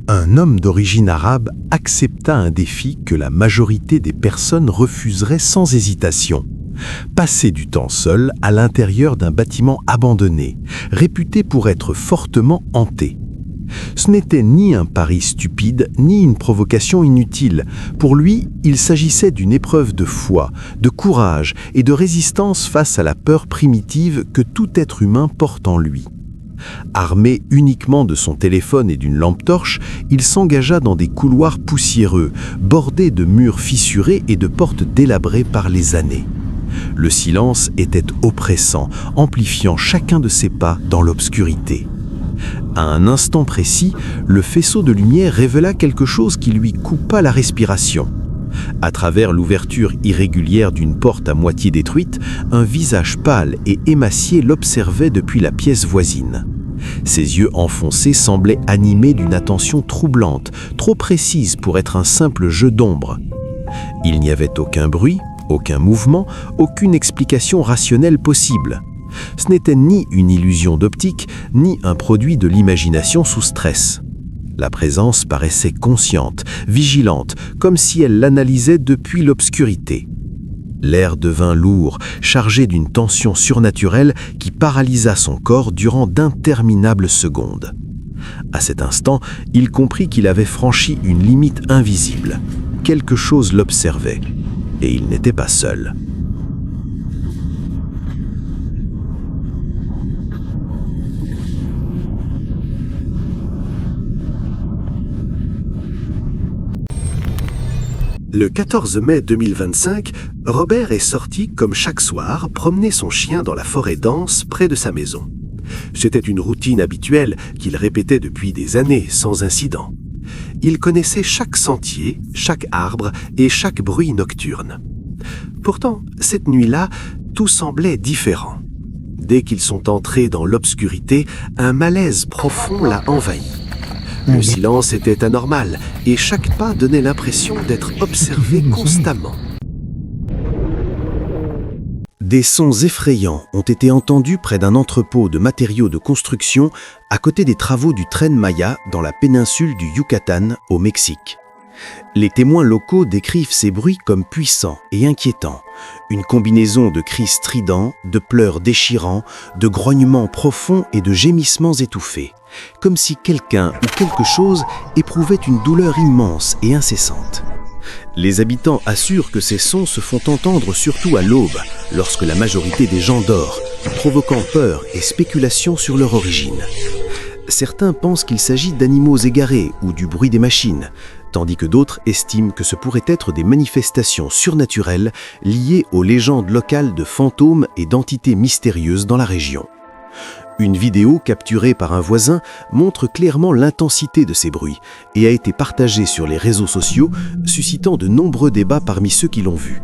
Un homme d'origine arabe accepta un défi que la majorité des personnes refuseraient sans hésitation. Passer du temps seul à l'intérieur d'un bâtiment abandonné, réputé pour être fortement hanté. Ce n'était ni un pari stupide, ni une provocation inutile. Pour lui, il s'agissait d'une épreuve de foi, de courage et de résistance face à la peur primitive que tout être humain porte en lui. Armé uniquement de son téléphone et d'une lampe torche, il s'engagea dans des couloirs poussiéreux, bordés de murs fissurés et de portes délabrées par les années. Le silence était oppressant, amplifiant chacun de ses pas dans l'obscurité. À un instant précis, le faisceau de lumière révéla quelque chose qui lui coupa la respiration. À travers l'ouverture irrégulière d'une porte à moitié détruite, un visage pâle et émacié l'observait depuis la pièce voisine. Ses yeux enfoncés semblaient animés d'une attention troublante, trop précise pour être un simple jeu d'ombre. Il n'y avait aucun bruit, aucun mouvement, aucune explication rationnelle possible. Ce n'était ni une illusion d'optique, ni un produit de l'imagination sous stress. La présence paraissait consciente, vigilante, comme si elle l'analysait depuis l'obscurité. L'air devint lourd, chargé d'une tension surnaturelle qui paralysa son corps durant d'interminables secondes. À cet instant, il comprit qu'il avait franchi une limite invisible. Quelque chose l'observait, et il n'était pas seul. Le 14 mai 2025, Robert est sorti, comme chaque soir, promener son chien dans la forêt dense près de sa maison. C'était une routine habituelle qu'il répétait depuis des années, sans incident. Il connaissait chaque sentier, chaque arbre et chaque bruit nocturne. Pourtant, cette nuit-là, tout semblait différent. Dès qu'ils sont entrés dans l'obscurité, un malaise profond l'a envahi. Le silence était anormal et chaque pas donnait l'impression d'être observé constamment. Des sons effrayants ont été entendus près d'un entrepôt de matériaux de construction à côté des travaux du Tren Maya dans la péninsule du Yucatan au Mexique. Les témoins locaux décrivent ces bruits comme puissants et inquiétants, une combinaison de cris stridents, de pleurs déchirants, de grognements profonds et de gémissements étouffés, comme si quelqu'un ou quelque chose éprouvait une douleur immense et incessante. Les habitants assurent que ces sons se font entendre surtout à l'aube, lorsque la majorité des gens dort, provoquant peur et spéculation sur leur origine. Certains pensent qu'il s'agit d'animaux égarés ou du bruit des machines, tandis que d'autres estiment que ce pourrait être des manifestations surnaturelles liées aux légendes locales de fantômes et d'entités mystérieuses dans la région. Une vidéo capturée par un voisin montre clairement l'intensité de ces bruits et a été partagée sur les réseaux sociaux, suscitant de nombreux débats parmi ceux qui l'ont vue.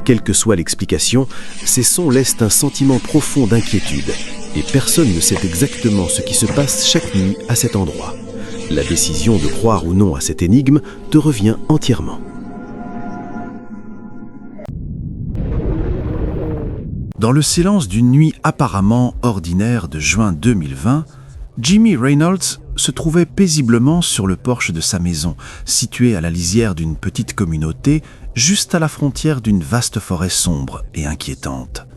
Quelle que soit l'explication, ces sons laissent un sentiment profond d'inquiétude et personne ne sait exactement ce qui se passe chaque nuit à cet endroit. La décision de croire ou non à cette énigme te revient entièrement. Dans le silence d'une nuit apparemment ordinaire de juin 2020, Jimmy Reynolds se trouvait paisiblement sur le porche de sa maison, située à la lisière d'une petite communauté, juste à la frontière d'une vaste forêt sombre et inquiétante.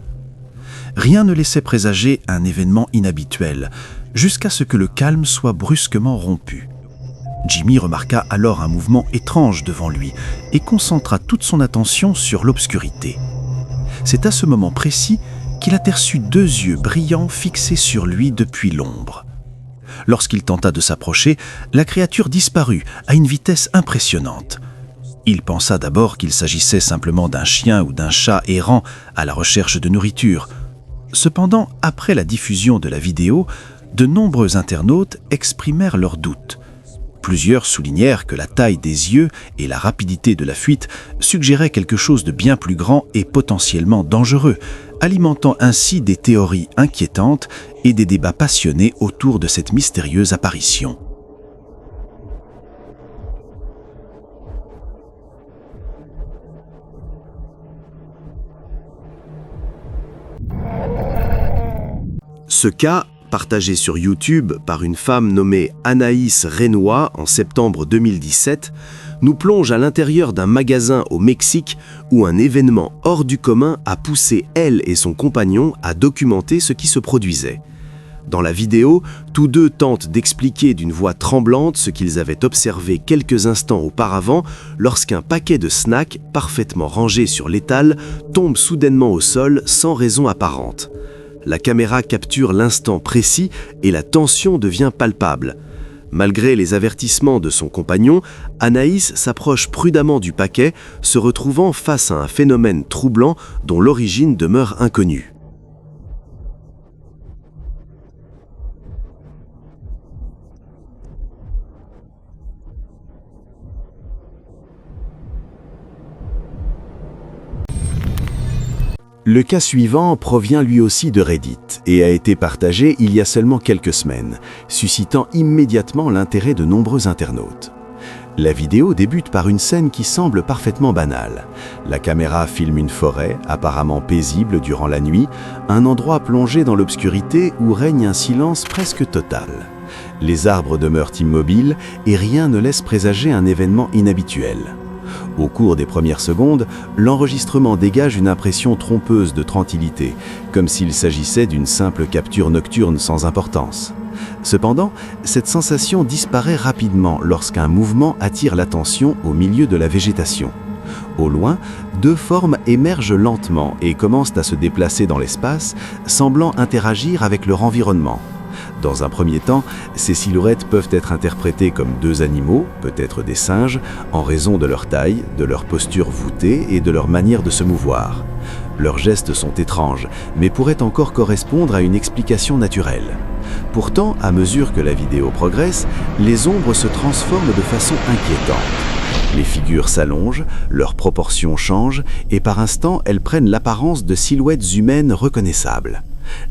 Rien ne laissait présager un événement inhabituel, jusqu'à ce que le calme soit brusquement rompu. Jimmy remarqua alors un mouvement étrange devant lui et concentra toute son attention sur l'obscurité. C'est à ce moment précis qu'il aperçut deux yeux brillants fixés sur lui depuis l'ombre. Lorsqu'il tenta de s'approcher, la créature disparut à une vitesse impressionnante. Il pensa d'abord qu'il s'agissait simplement d'un chien ou d'un chat errant à la recherche de nourriture. Cependant, après la diffusion de la vidéo, de nombreux internautes exprimèrent leurs doutes. Plusieurs soulignèrent que la taille des yeux et la rapidité de la fuite suggéraient quelque chose de bien plus grand et potentiellement dangereux, alimentant ainsi des théories inquiétantes et des débats passionnés autour de cette mystérieuse apparition. Ce cas, partagé sur YouTube par une femme nommée Anaïs Renoy en septembre 2017, nous plonge à l'intérieur d'un magasin au Mexique où un événement hors du commun a poussé elle et son compagnon à documenter ce qui se produisait. Dans la vidéo, tous deux tentent d'expliquer d'une voix tremblante ce qu'ils avaient observé quelques instants auparavant lorsqu'un paquet de snacks parfaitement rangé sur l'étal tombe soudainement au sol sans raison apparente. La caméra capture l'instant précis et la tension devient palpable. Malgré les avertissements de son compagnon, Anaïs s'approche prudemment du paquet, se retrouvant face à un phénomène troublant dont l'origine demeure inconnue. Le cas suivant provient lui aussi de Reddit et a été partagé il y a seulement quelques semaines, suscitant immédiatement l'intérêt de nombreux internautes. La vidéo débute par une scène qui semble parfaitement banale. La caméra filme une forêt, apparemment paisible durant la nuit, un endroit plongé dans l'obscurité où règne un silence presque total. Les arbres demeurent immobiles et rien ne laisse présager un événement inhabituel. Au cours des premières secondes, l'enregistrement dégage une impression trompeuse de tranquillité, comme s'il s'agissait d'une simple capture nocturne sans importance. Cependant, cette sensation disparaît rapidement lorsqu'un mouvement attire l'attention au milieu de la végétation. Au loin, deux formes émergent lentement et commencent à se déplacer dans l'espace, semblant interagir avec leur environnement. Dans un premier temps, ces silhouettes peuvent être interprétées comme deux animaux, peut-être des singes, en raison de leur taille, de leur posture voûtée et de leur manière de se mouvoir. Leurs gestes sont étranges, mais pourraient encore correspondre à une explication naturelle. Pourtant, à mesure que la vidéo progresse, les ombres se transforment de façon inquiétante. Les figures s'allongent, leurs proportions changent, et par instants, elles prennent l'apparence de silhouettes humaines reconnaissables.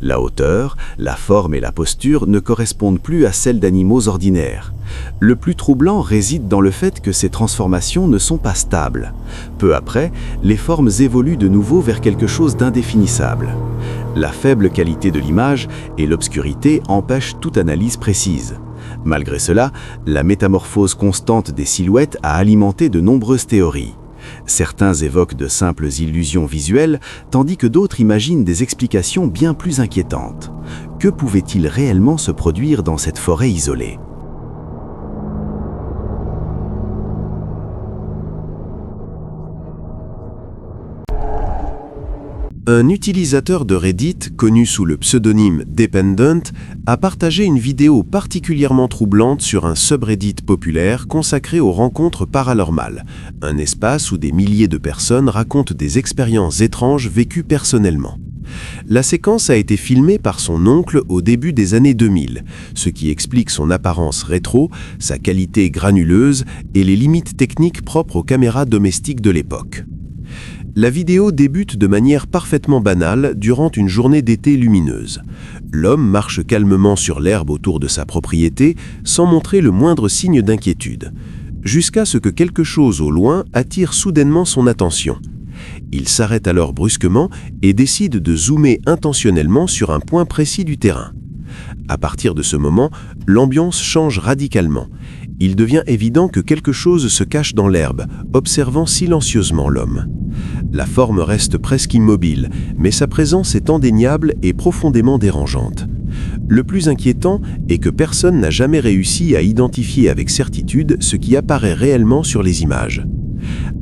La hauteur, la forme et la posture ne correspondent plus à celles d'animaux ordinaires. Le plus troublant réside dans le fait que ces transformations ne sont pas stables. Peu après, les formes évoluent de nouveau vers quelque chose d'indéfinissable. La faible qualité de l'image et l'obscurité empêchent toute analyse précise. Malgré cela, la métamorphose constante des silhouettes a alimenté de nombreuses théories. Certains évoquent de simples illusions visuelles, tandis que d'autres imaginent des explications bien plus inquiétantes. Que pouvait-il réellement se produire dans cette forêt isolée ? Un utilisateur de Reddit, connu sous le pseudonyme Dependent, a partagé une vidéo particulièrement troublante sur un subreddit populaire consacré aux rencontres paranormales, un espace où des milliers de personnes racontent des expériences étranges vécues personnellement. La séquence a été filmée par son oncle au début des années 2000, ce qui explique son apparence rétro, sa qualité granuleuse et les limites techniques propres aux caméras domestiques de l'époque. La vidéo débute de manière parfaitement banale durant une journée d'été lumineuse. L'homme marche calmement sur l'herbe autour de sa propriété sans montrer le moindre signe d'inquiétude, jusqu'à ce que quelque chose au loin attire soudainement son attention. Il s'arrête alors brusquement et décide de zoomer intentionnellement sur un point précis du terrain. À partir de ce moment, l'ambiance change radicalement. Il devient évident que quelque chose se cache dans l'herbe, observant silencieusement l'homme. La forme reste presque immobile, mais sa présence est indéniable et profondément dérangeante. Le plus inquiétant est que personne n'a jamais réussi à identifier avec certitude ce qui apparaît réellement sur les images.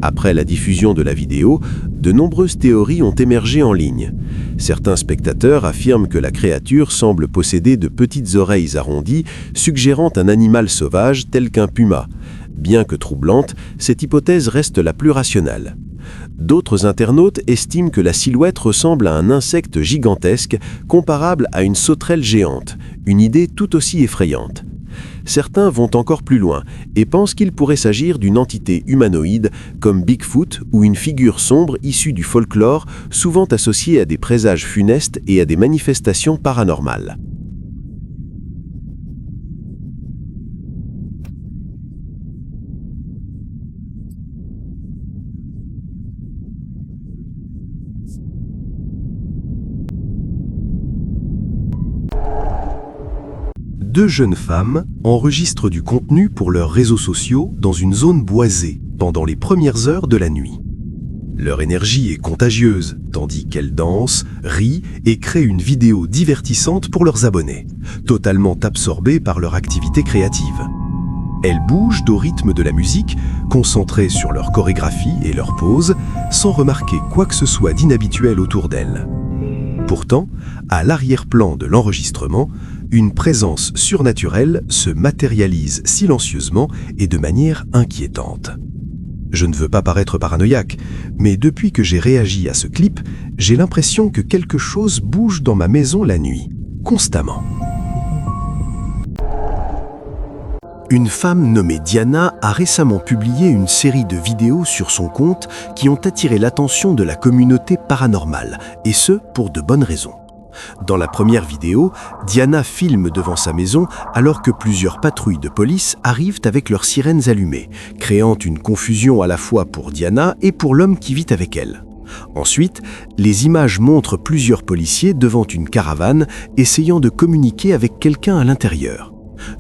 Après la diffusion de la vidéo, de nombreuses théories ont émergé en ligne. Certains spectateurs affirment que la créature semble posséder de petites oreilles arrondies, suggérant un animal sauvage tel qu'un puma. Bien que troublante, cette hypothèse reste la plus rationnelle. D'autres internautes estiment que la silhouette ressemble à un insecte gigantesque, comparable à une sauterelle géante, une idée tout aussi effrayante. Certains vont encore plus loin et pensent qu'il pourrait s'agir d'une entité humanoïde comme Bigfoot ou une figure sombre issue du folklore, souvent associée à des présages funestes et à des manifestations paranormales. 2 jeunes femmes enregistrent du contenu pour leurs réseaux sociaux dans une zone boisée pendant les premières heures de la nuit. Leur énergie est contagieuse, tandis qu'elles dansent, rient et créent une vidéo divertissante pour leurs abonnés, totalement absorbés par leur activité créative. Elles bougent au rythme de la musique, concentrées sur leur chorégraphie et leur pose, sans remarquer quoi que ce soit d'inhabituel autour d'elles. Pourtant, à l'arrière-plan de l'enregistrement, une présence surnaturelle se matérialise silencieusement et de manière inquiétante. Je ne veux pas paraître paranoïaque, mais depuis que j'ai réagi à ce clip, j'ai l'impression que quelque chose bouge dans ma maison la nuit, constamment. Une femme nommée Diana a récemment publié une série de vidéos sur son compte qui ont attiré l'attention de la communauté paranormale, et ce, pour de bonnes raisons. Dans la première vidéo, Diana filme devant sa maison alors que plusieurs patrouilles de police arrivent avec leurs sirènes allumées, créant une confusion à la fois pour Diana et pour l'homme qui vit avec elle. Ensuite, les images montrent plusieurs policiers devant une caravane essayant de communiquer avec quelqu'un à l'intérieur.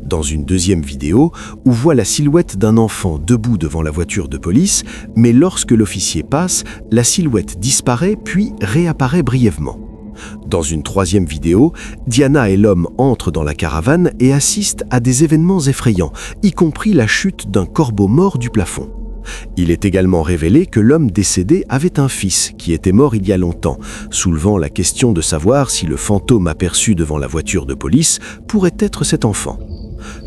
Dans une deuxième vidéo, on voit la silhouette d'un enfant debout devant la voiture de police, mais lorsque l'officier passe, la silhouette disparaît puis réapparaît brièvement. Dans une troisième vidéo, Diana et l'homme entrent dans la caravane et assistent à des événements effrayants, y compris la chute d'un corbeau mort du plafond. Il est également révélé que l'homme décédé avait un fils qui était mort il y a longtemps, soulevant la question de savoir si le fantôme aperçu devant la voiture de police pourrait être cet enfant.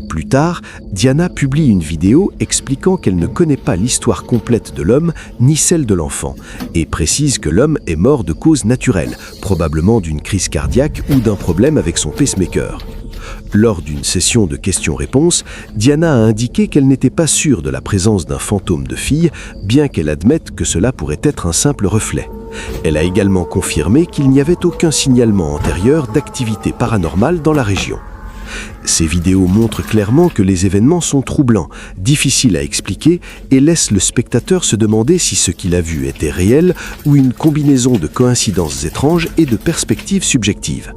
Plus tard, Diana publie une vidéo expliquant qu'elle ne connaît pas l'histoire complète de l'homme ni celle de l'enfant et précise que l'homme est mort de cause naturelle, probablement d'une crise cardiaque ou d'un problème avec son pacemaker. Lors d'une session de questions-réponses, Diana a indiqué qu'elle n'était pas sûre de la présence d'un fantôme de fille, bien qu'elle admette que cela pourrait être un simple reflet. Elle a également confirmé qu'il n'y avait aucun signalement antérieur d'activité paranormale dans la région. Ces vidéos montrent clairement que les événements sont troublants, difficiles à expliquer et laissent le spectateur se demander si ce qu'il a vu était réel ou une combinaison de coïncidences étranges et de perspectives subjectives.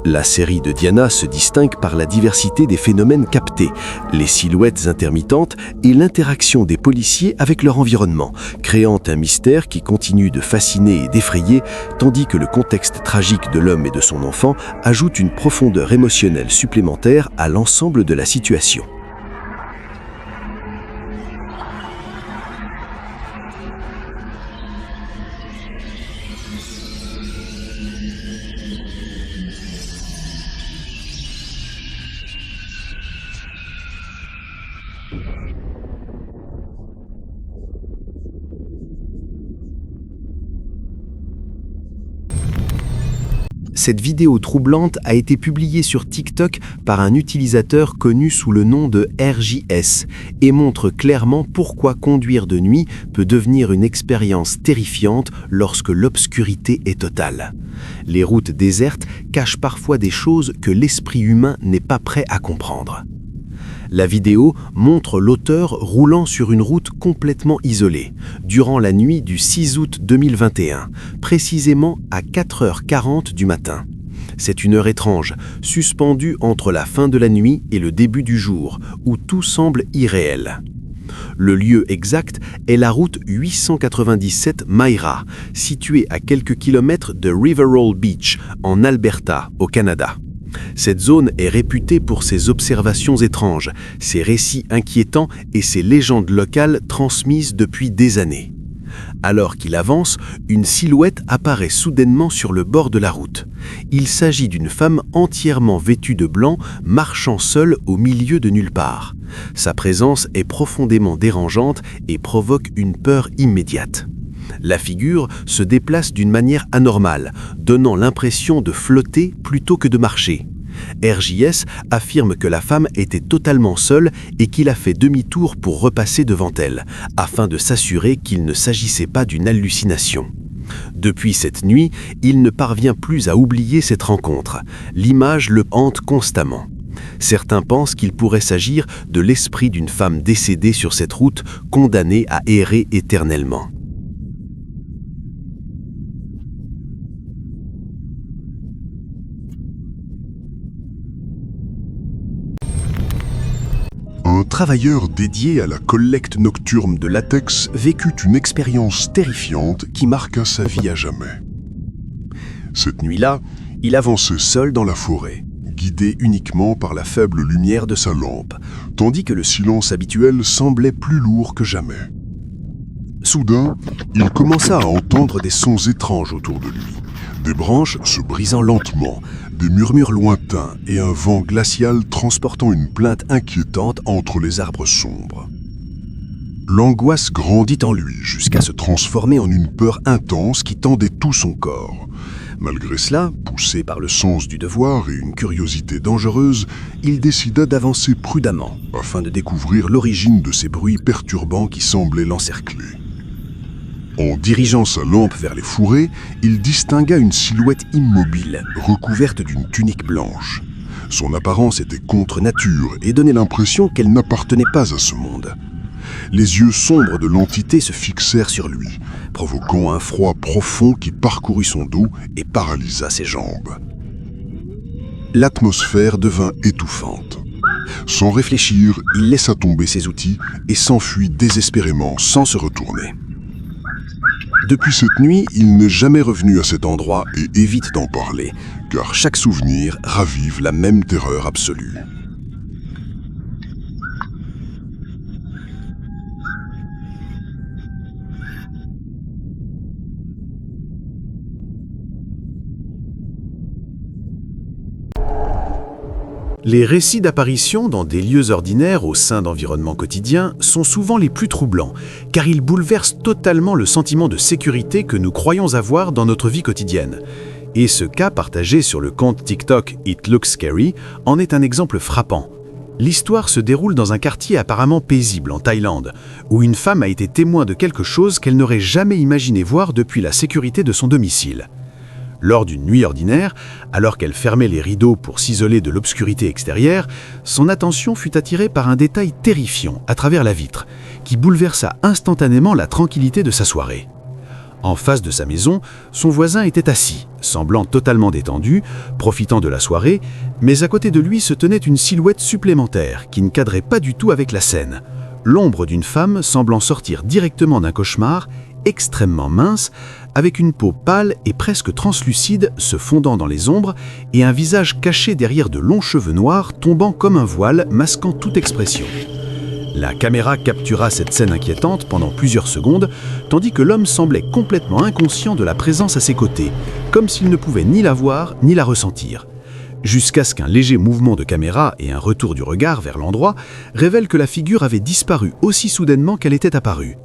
La série de Diana se distingue par la diversité des phénomènes captés, les silhouettes intermittentes et l'interaction des policiers avec leur environnement, créant un mystère qui continue de fasciner et d'effrayer, tandis que le contexte tragique de l'homme et de son enfant ajoute une profondeur émotionnelle supplémentaire à l'ensemble de la situation. Cette vidéo troublante a été publiée sur TikTok par un utilisateur connu sous le nom de RJS et montre clairement pourquoi conduire de nuit peut devenir une expérience terrifiante lorsque l'obscurité est totale. Les routes désertes cachent parfois des choses que l'esprit humain n'est pas prêt à comprendre. La vidéo montre l'auteur roulant sur une route complètement isolée, durant la nuit du 6 août 2021, précisément à 4h40 du matin. C'est une heure étrange, suspendue entre la fin de la nuit et le début du jour, où tout semble irréel. Le lieu exact est la route 897 Myra, située à quelques kilomètres de Riverroll Beach, en Alberta, au Canada. Cette zone est réputée pour ses observations étranges, ses récits inquiétants et ses légendes locales transmises depuis des années. Alors qu'il avance, une silhouette apparaît soudainement sur le bord de la route. Il s'agit d'une femme entièrement vêtue de blanc, marchant seule au milieu de nulle part. Sa présence est profondément dérangeante et provoque une peur immédiate. La figure se déplace d'une manière anormale, donnant l'impression de flotter plutôt que de marcher. RJS affirme que la femme était totalement seule et qu'il a fait demi-tour pour repasser devant elle, afin de s'assurer qu'il ne s'agissait pas d'une hallucination. Depuis cette nuit, il ne parvient plus à oublier cette rencontre. L'image le hante constamment. Certains pensent qu'il pourrait s'agir de l'esprit d'une femme décédée sur cette route, condamnée à errer éternellement. un travailleur dédié à la collecte nocturne de latex vécut une expérience terrifiante qui marqua sa vie à jamais. Cette nuit-là, il avançait seul dans la forêt, guidé uniquement par la faible lumière de sa lampe, tandis que le silence habituel semblait plus lourd que jamais. Soudain, il commença à entendre des sons étranges autour de lui, des branches se brisant lentement, des murmures lointains et un vent glacial transportant une plainte inquiétante entre les arbres sombres. L'angoisse grandit en lui jusqu'à se transformer en une peur intense qui tendait tout son corps. Malgré cela, poussé par le sens du devoir et une curiosité dangereuse, il décida d'avancer prudemment afin de découvrir l'origine de ces bruits perturbants qui semblaient l'encercler. En dirigeant sa lampe vers les fourrés, il distingua une silhouette immobile, recouverte d'une tunique blanche. Son apparence était contre nature et donnait l'impression qu'elle n'appartenait pas à ce monde. Les yeux sombres de l'entité se fixèrent sur lui, provoquant un froid profond qui parcourut son dos et paralysa ses jambes. L'atmosphère devint étouffante. Sans réfléchir, il laissa tomber ses outils et s'enfuit désespérément sans se retourner. Depuis cette nuit, il n'est jamais revenu à cet endroit et évite d'en parler, car chaque souvenir ravive la même terreur absolue. Les récits d'apparitions dans des lieux ordinaires au sein d'environnements quotidiens sont souvent les plus troublants, car ils bouleversent totalement le sentiment de sécurité que nous croyons avoir dans notre vie quotidienne. Et ce cas partagé sur le compte TikTok It Looks Scary en est un exemple frappant. L'histoire se déroule dans un quartier apparemment paisible en Thaïlande, où une femme a été témoin de quelque chose qu'elle n'aurait jamais imaginé voir depuis la sécurité de son domicile. Lors d'une nuit ordinaire, alors qu'elle fermait les rideaux pour s'isoler de l'obscurité extérieure, son attention fut attirée par un détail terrifiant à travers la vitre, qui bouleversa instantanément la tranquillité de sa soirée. En face de sa maison, son voisin était assis, semblant totalement détendu, profitant de la soirée, mais à côté de lui se tenait une silhouette supplémentaire qui ne cadrait pas du tout avec la scène. L'ombre d'une femme semblant sortir directement d'un cauchemar, extrêmement mince, avec une peau pâle et presque translucide se fondant dans les ombres et un visage caché derrière de longs cheveux noirs tombant comme un voile masquant toute expression. La caméra captura cette scène inquiétante pendant plusieurs secondes, tandis que l'homme semblait complètement inconscient de la présence à ses côtés, comme s'il ne pouvait ni la voir ni la ressentir. Jusqu'à ce qu'un léger mouvement de caméra et un retour du regard vers l'endroit révèlent que la figure avait disparu aussi soudainement qu'elle était apparue.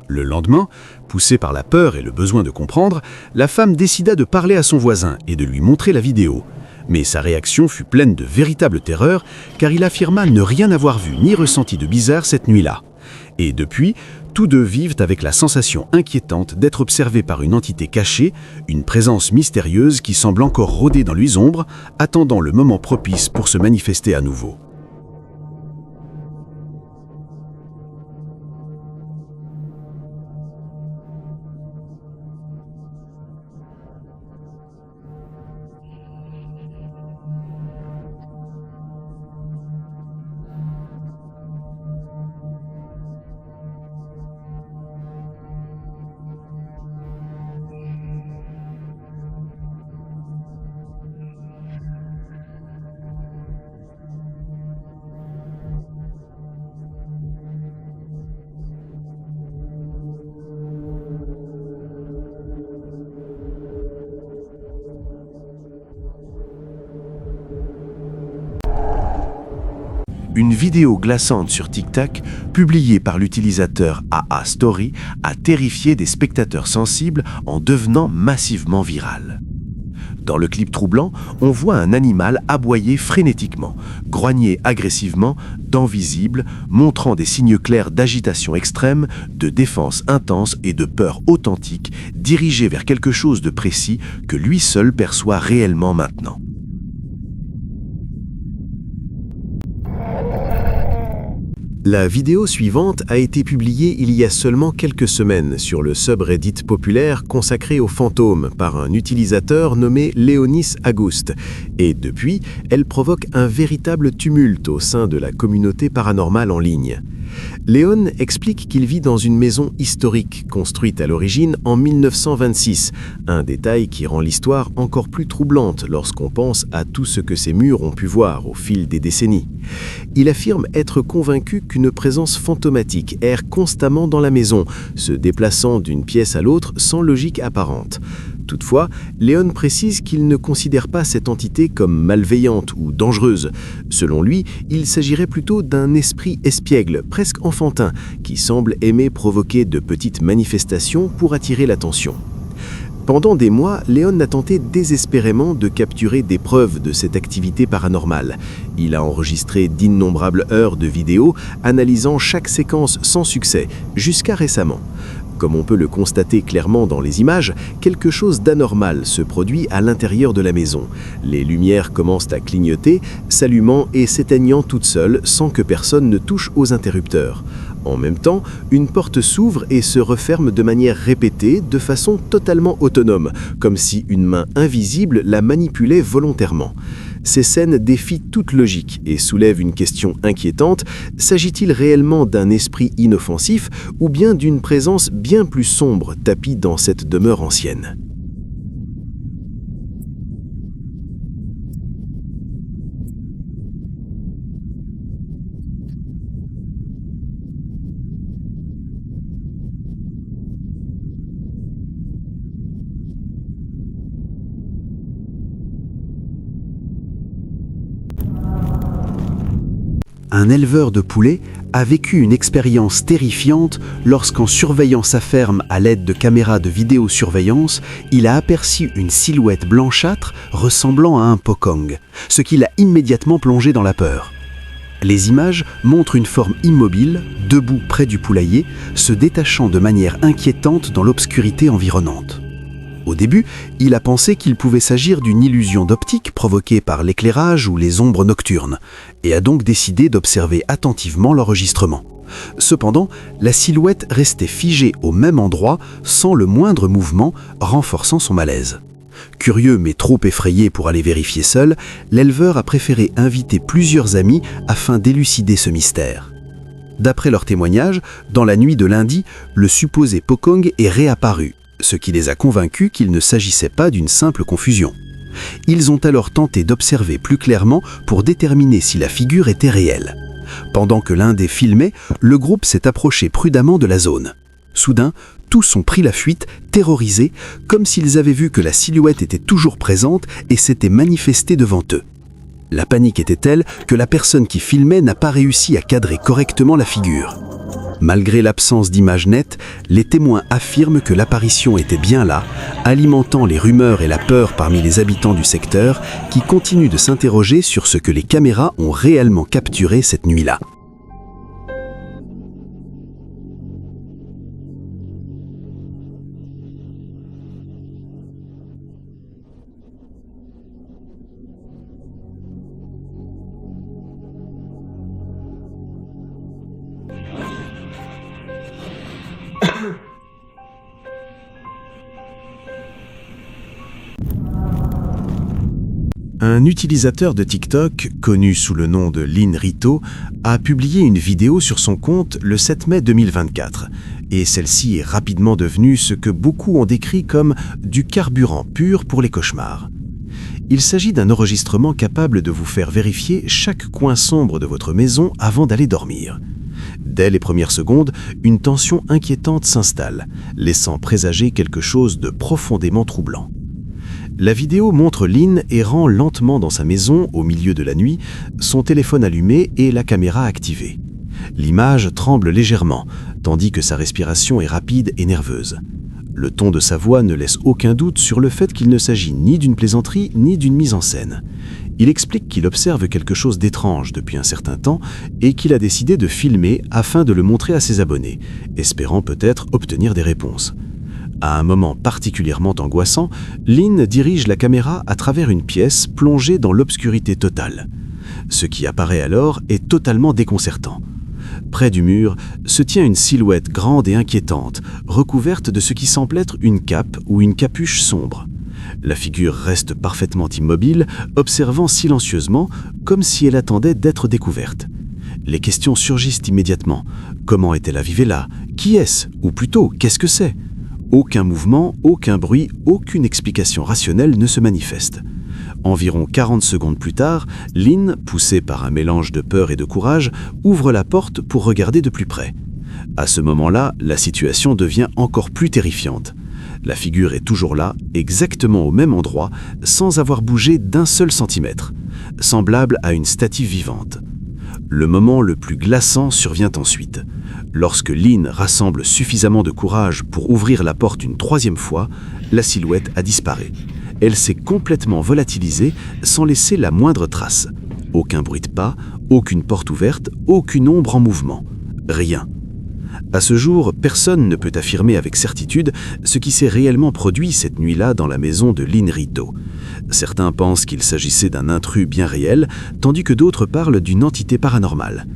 Le lendemain, poussée par la peur et le besoin de comprendre, la femme décida de parler à son voisin et de lui montrer la vidéo. Mais sa réaction fut pleine de véritable terreur, car il affirma ne rien avoir vu ni ressenti de bizarre cette nuit-là. Et depuis, tous deux vivent avec la sensation inquiétante d'être observés par une entité cachée, une présence mystérieuse qui semble encore rôder dans les ombres, attendant le moment propice pour se manifester à nouveau. Une vidéo glaçante sur TikTok, publiée par l'utilisateur AA Story, a terrifié des spectateurs sensibles en devenant massivement virale. Dans le clip troublant, on voit un animal aboyer frénétiquement, grogner agressivement, dents visibles, montrant des signes clairs d'agitation extrême, de défense intense et de peur authentique, dirigés vers quelque chose de précis que lui seul perçoit réellement maintenant. La vidéo suivante a été publiée il y a seulement quelques semaines sur le subreddit populaire consacré aux fantômes par un utilisateur nommé Léonis Agust, et depuis, elle provoque un véritable tumulte au sein de la communauté paranormale en ligne. Léon explique qu'il vit dans une maison historique construite à l'origine en 1926, un détail qui rend l'histoire encore plus troublante lorsqu'on pense à tout ce que ces murs ont pu voir au fil des décennies. Il affirme être convaincu qu'une présence fantomatique erre constamment dans la maison, se déplaçant d'une pièce à l'autre sans logique apparente. Toutefois, Léon précise qu'il ne considère pas cette entité comme malveillante ou dangereuse. Selon lui, il s'agirait plutôt d'un esprit espiègle, presque enfantin, qui semble aimer provoquer de petites manifestations pour attirer l'attention. Pendant des mois, Léon a tenté désespérément de capturer des preuves de cette activité paranormale. Il a enregistré d'innombrables heures de vidéos, analysant chaque séquence sans succès, jusqu'à récemment. Comme on peut le constater clairement dans les images, quelque chose d'anormal se produit à l'intérieur de la maison. Les lumières commencent à clignoter, s'allumant et s'éteignant toutes seules sans que personne ne touche aux interrupteurs. En même temps, une porte s'ouvre et se referme de manière répétée, de façon totalement autonome, comme si une main invisible la manipulait volontairement. Ces scènes défient toute logique et soulèvent une question inquiétante. S'agit-il réellement d'un esprit inoffensif ou bien d'une présence bien plus sombre tapie dans cette demeure ancienne ? Un éleveur de poulets a vécu une expérience terrifiante lorsqu'en surveillant sa ferme à l'aide de caméras de vidéosurveillance, il a aperçu une silhouette blanchâtre ressemblant à un pocong, ce qui l'a immédiatement plongé dans la peur. Les images montrent une forme immobile, debout près du poulailler, se détachant de manière inquiétante dans l'obscurité environnante. Au début, il a pensé qu'il pouvait s'agir d'une illusion d'optique provoquée par l'éclairage ou les ombres nocturnes, et a donc décidé d'observer attentivement l'enregistrement. Cependant, la silhouette restait figée au même endroit, sans le moindre mouvement, renforçant son malaise. Curieux mais trop effrayé pour aller vérifier seul, l'éleveur a préféré inviter plusieurs amis afin d'élucider ce mystère. D'après leurs témoignages, dans la nuit de lundi, le supposé pocong est réapparu, ce qui les a convaincus qu'il ne s'agissait pas d'une simple confusion. Ils ont alors tenté d'observer plus clairement pour déterminer si la figure était réelle. Pendant que l'un des filmait, le groupe s'est approché prudemment de la zone. Soudain, tous ont pris la fuite, terrorisés, comme s'ils avaient vu que la silhouette était toujours présente et s'était manifestée devant eux. La panique était telle que la personne qui filmait n'a pas réussi à cadrer correctement la figure. Malgré l'absence d'images nettes, les témoins affirment que l'apparition était bien là, alimentant les rumeurs et la peur parmi les habitants du secteur qui continuent de s'interroger sur ce que les caméras ont réellement capturé cette nuit-là. Un utilisateur de TikTok, connu sous le nom de Lynn Rito, a publié une vidéo sur son compte le 7 mai 2024, et celle-ci est rapidement devenue ce que beaucoup ont décrit comme du carburant pur pour les cauchemars. Il s'agit d'un enregistrement capable de vous faire vérifier chaque coin sombre de votre maison avant d'aller dormir. Dès les premières secondes, une tension inquiétante s'installe, laissant présager quelque chose de profondément troublant. La vidéo montre Lynn errant lentement dans sa maison au milieu de la nuit, son téléphone allumé et la caméra activée. L'image tremble légèrement, tandis que sa respiration est rapide et nerveuse. Le ton de sa voix ne laisse aucun doute sur le fait qu'il ne s'agit ni d'une plaisanterie ni d'une mise en scène. Il explique qu'il observe quelque chose d'étrange depuis un certain temps et qu'il a décidé de filmer afin de le montrer à ses abonnés, espérant peut-être obtenir des réponses. À un moment particulièrement angoissant, Lynn dirige la caméra à travers une pièce plongée dans l'obscurité totale. Ce qui apparaît alors est totalement déconcertant. près du mur, se tient une silhouette grande et inquiétante, recouverte de ce qui semble être une cape ou une capuche sombre. La figure reste parfaitement immobile, observant silencieusement, comme si elle attendait d'être découverte. Les questions surgissent immédiatement. Comment est-elle arrivée là? Qui est-ce? Ou plutôt, qu'est-ce que c'est? Aucun mouvement, aucun bruit, aucune explication rationnelle ne se manifeste. Environ 40 secondes plus tard, Lynn, poussée par un mélange de peur et de courage, ouvre la porte pour regarder de plus près. À ce moment-là, la situation devient encore plus terrifiante. La figure est toujours là, exactement au même endroit, sans avoir bougé d'un seul centimètre, semblable à une statue vivante. Le moment le plus glaçant survient ensuite. Lorsque Lynn rassemble suffisamment de courage pour ouvrir la porte une troisième fois, la silhouette a disparu. Elle s'est complètement volatilisée sans laisser la moindre trace. Aucun bruit de pas, aucune porte ouverte, aucune ombre en mouvement. Rien. À ce jour, personne ne peut affirmer avec certitude ce qui s'est réellement produit cette nuit-là dans la maison de Lynn Ritto. Certains pensent qu'il s'agissait d'un intrus bien réel, tandis que d'autres parlent d'une entité paranormale.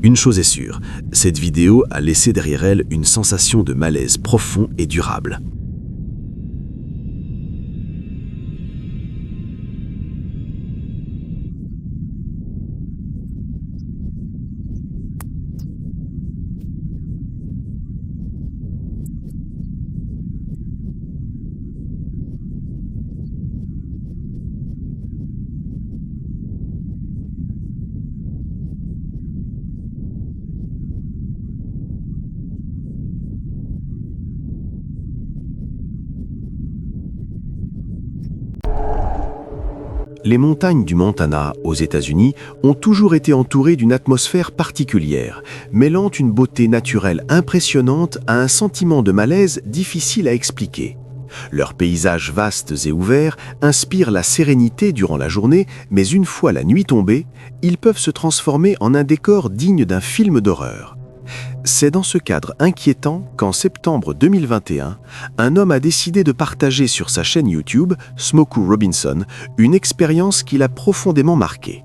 Une chose est sûre, cette vidéo a laissé derrière elle une sensation de malaise profond et durable. Les montagnes du Montana, aux États-Unis, ont toujours été entourées d'une atmosphère particulière, mêlant une beauté naturelle impressionnante à un sentiment de malaise difficile à expliquer. Leurs paysages vastes et ouverts inspirent la sérénité durant la journée, mais une fois la nuit tombée, ils peuvent se transformer en un décor digne d'un film d'horreur. C'est dans ce cadre inquiétant qu'en septembre 2021, un homme a décidé de partager sur sa chaîne YouTube, Smokey Robinson, une expérience qui l'a profondément marqué.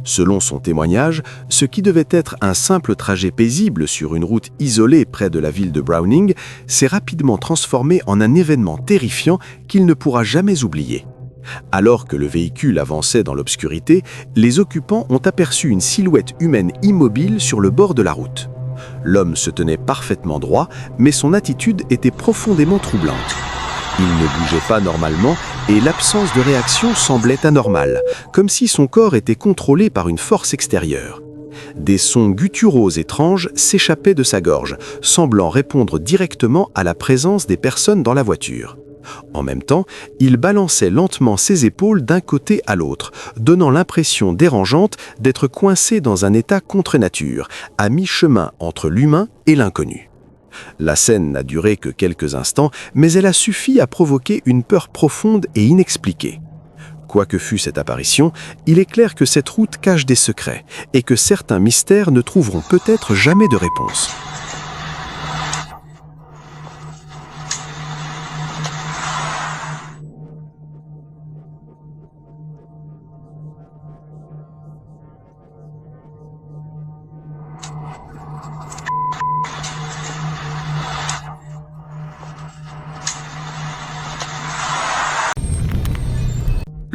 Selon son témoignage, ce qui devait être un simple trajet paisible sur une route isolée près de la ville de Browning s'est rapidement transformé en un événement terrifiant qu'il ne pourra jamais oublier. Alors que le véhicule avançait dans l'obscurité, les occupants ont aperçu une silhouette humaine immobile sur le bord de la route. L'homme se tenait parfaitement droit, mais son attitude était profondément troublante. Il ne bougeait pas normalement et l'absence de réaction semblait anormale, comme si son corps était contrôlé par une force extérieure. Des sons gutturaux étranges s'échappaient de sa gorge, semblant répondre directement à la présence des personnes dans la voiture. En même temps, il balançait lentement ses épaules d'un côté à l'autre, donnant l'impression dérangeante d'être coincé dans un état contre nature, à mi-chemin entre l'humain et l'inconnu. La scène n'a duré que quelques instants, mais elle a suffi à provoquer une peur profonde et inexpliquée. Quoi que fût cette apparition, il est clair que cette route cache des secrets et que certains mystères ne trouveront peut-être jamais de réponse.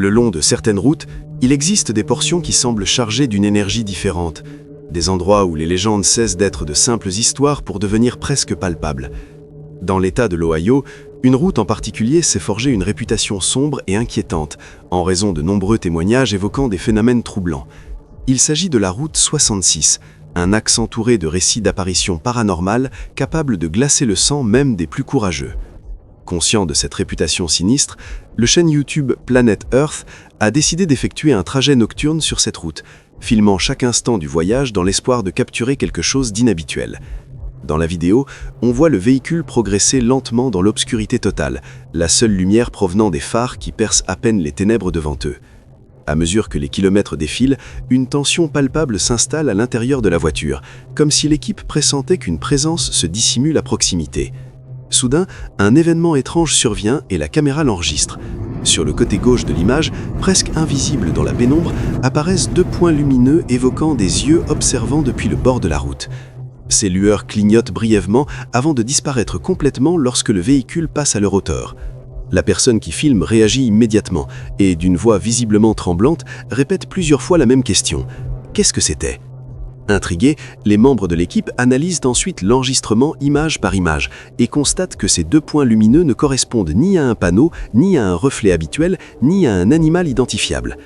Le long de certaines routes, il existe des portions qui semblent chargées d'une énergie différente, des endroits où les légendes cessent d'être de simples histoires pour devenir presque palpables. Dans l'État de l'Ohio, une route en particulier s'est forgée une réputation sombre et inquiétante, en raison de nombreux témoignages évoquant des phénomènes troublants. Il s'agit de la route 66, un axe entouré de récits d'apparitions paranormales capables de glacer le sang même des plus courageux. Conscient de cette réputation sinistre, le chaîne YouTube Planet Earth a décidé d'effectuer un trajet nocturne sur cette route, filmant chaque instant du voyage dans l'espoir de capturer quelque chose d'inhabituel. Dans la vidéo, on voit le véhicule progresser lentement dans l'obscurité totale, la seule lumière provenant des phares qui percent à peine les ténèbres devant eux. À mesure que les kilomètres défilent, une tension palpable s'installe à l'intérieur de la voiture, comme si l'équipe pressentait qu'une présence se dissimule à proximité. Soudain, un événement étrange survient et la caméra l'enregistre. Sur le côté gauche de l'image, presque invisible dans la pénombre, apparaissent deux points lumineux évoquant des yeux observant depuis le bord de la route. Ces lueurs clignotent brièvement avant de disparaître complètement lorsque le véhicule passe à leur hauteur. La personne qui filme réagit immédiatement et, d'une voix visiblement tremblante, répète plusieurs fois la même question. Qu'est-ce que c'était ? Intrigués, les membres de l'équipe analysent ensuite l'enregistrement image par image et constatent que ces 2 points lumineux ne correspondent ni à un panneau, ni à un reflet habituel, ni à un animal identifiable.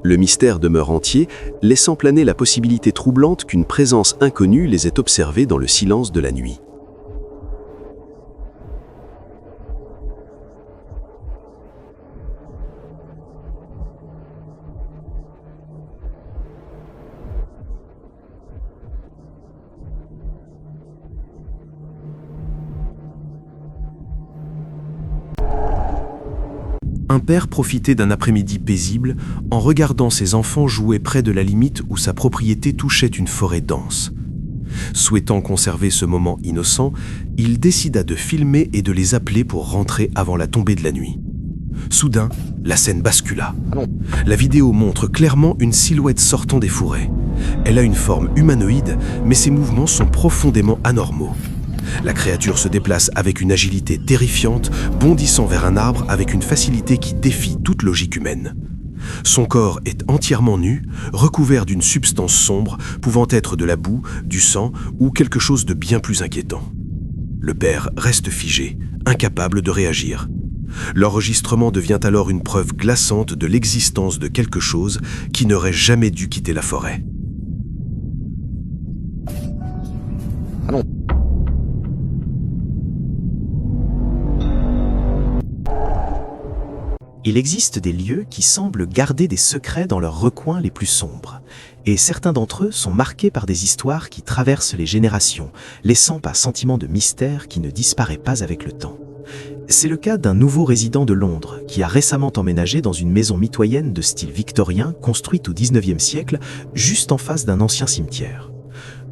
Le mystère demeure entier, laissant planer la possibilité troublante qu'une présence inconnue les ait observés dans le silence de la nuit. Un père profitait d'un après-midi paisible en regardant ses enfants jouer près de la limite où sa propriété touchait une forêt dense. Souhaitant conserver ce moment innocent, il décida de filmer et de les appeler pour rentrer avant la tombée de la nuit. Soudain, la scène bascula. La vidéo montre clairement une silhouette sortant des fourrés. Elle a une forme humanoïde, mais ses mouvements sont profondément anormaux. La créature se déplace avec une agilité terrifiante, bondissant vers un arbre avec une facilité qui défie toute logique humaine. Son corps est entièrement nu, recouvert d'une substance sombre, pouvant être de la boue, du sang ou quelque chose de bien plus inquiétant. Le père reste figé, incapable de réagir. L'enregistrement devient alors une preuve glaçante de l'existence de quelque chose qui n'aurait jamais dû quitter la forêt. Il existe des lieux qui semblent garder des secrets dans leurs recoins les plus sombres, et certains d'entre eux sont marqués par des histoires qui traversent les générations, laissant un sentiment de mystère qui ne disparaît pas avec le temps. C'est le cas d'un nouveau résident de Londres qui a récemment emménagé dans une maison mitoyenne de style victorien construite au XIXe siècle, juste en face d'un ancien cimetière.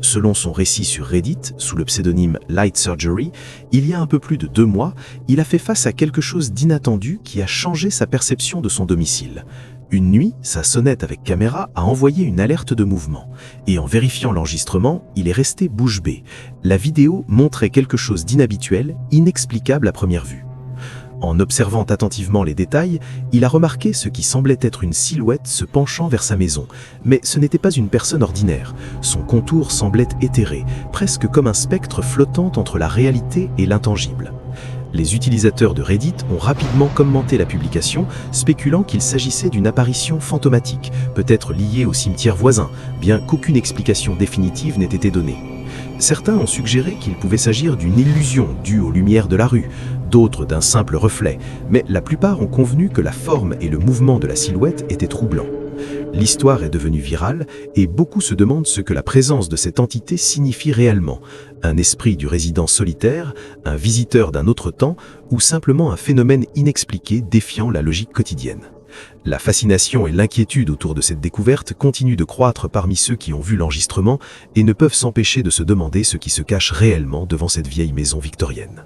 Selon son récit sur Reddit, sous le pseudonyme Light Surgery, il y a un peu plus de 2 mois, il a fait face à quelque chose d'inattendu qui a changé sa perception de son domicile. Une nuit, sa sonnette avec caméra a envoyé une alerte de mouvement. Et en vérifiant l'enregistrement, il est resté bouche bée. La vidéo montrait quelque chose d'inhabituel, inexplicable à première vue. En observant attentivement les détails, il a remarqué ce qui semblait être une silhouette se penchant vers sa maison. Mais ce n'était pas une personne ordinaire. Son contour semblait éthéré, presque comme un spectre flottant entre la réalité et l'intangible. Les utilisateurs de Reddit ont rapidement commenté la publication, spéculant qu'il s'agissait d'une apparition fantomatique, peut-être liée au cimetière voisin, bien qu'aucune explication définitive n'ait été donnée. Certains ont suggéré qu'il pouvait s'agir d'une illusion due aux lumières de la rue, d'autres d'un simple reflet, mais la plupart ont convenu que la forme et le mouvement de la silhouette étaient troublants. L'histoire est devenue virale et beaucoup se demandent ce que la présence de cette entité signifie réellement. Un esprit du résident solitaire, un visiteur d'un autre temps ou simplement un phénomène inexpliqué défiant la logique quotidienne. La fascination et l'inquiétude autour de cette découverte continuent de croître parmi ceux qui ont vu l'enregistrement et ne peuvent s'empêcher de se demander ce qui se cache réellement devant cette vieille maison victorienne.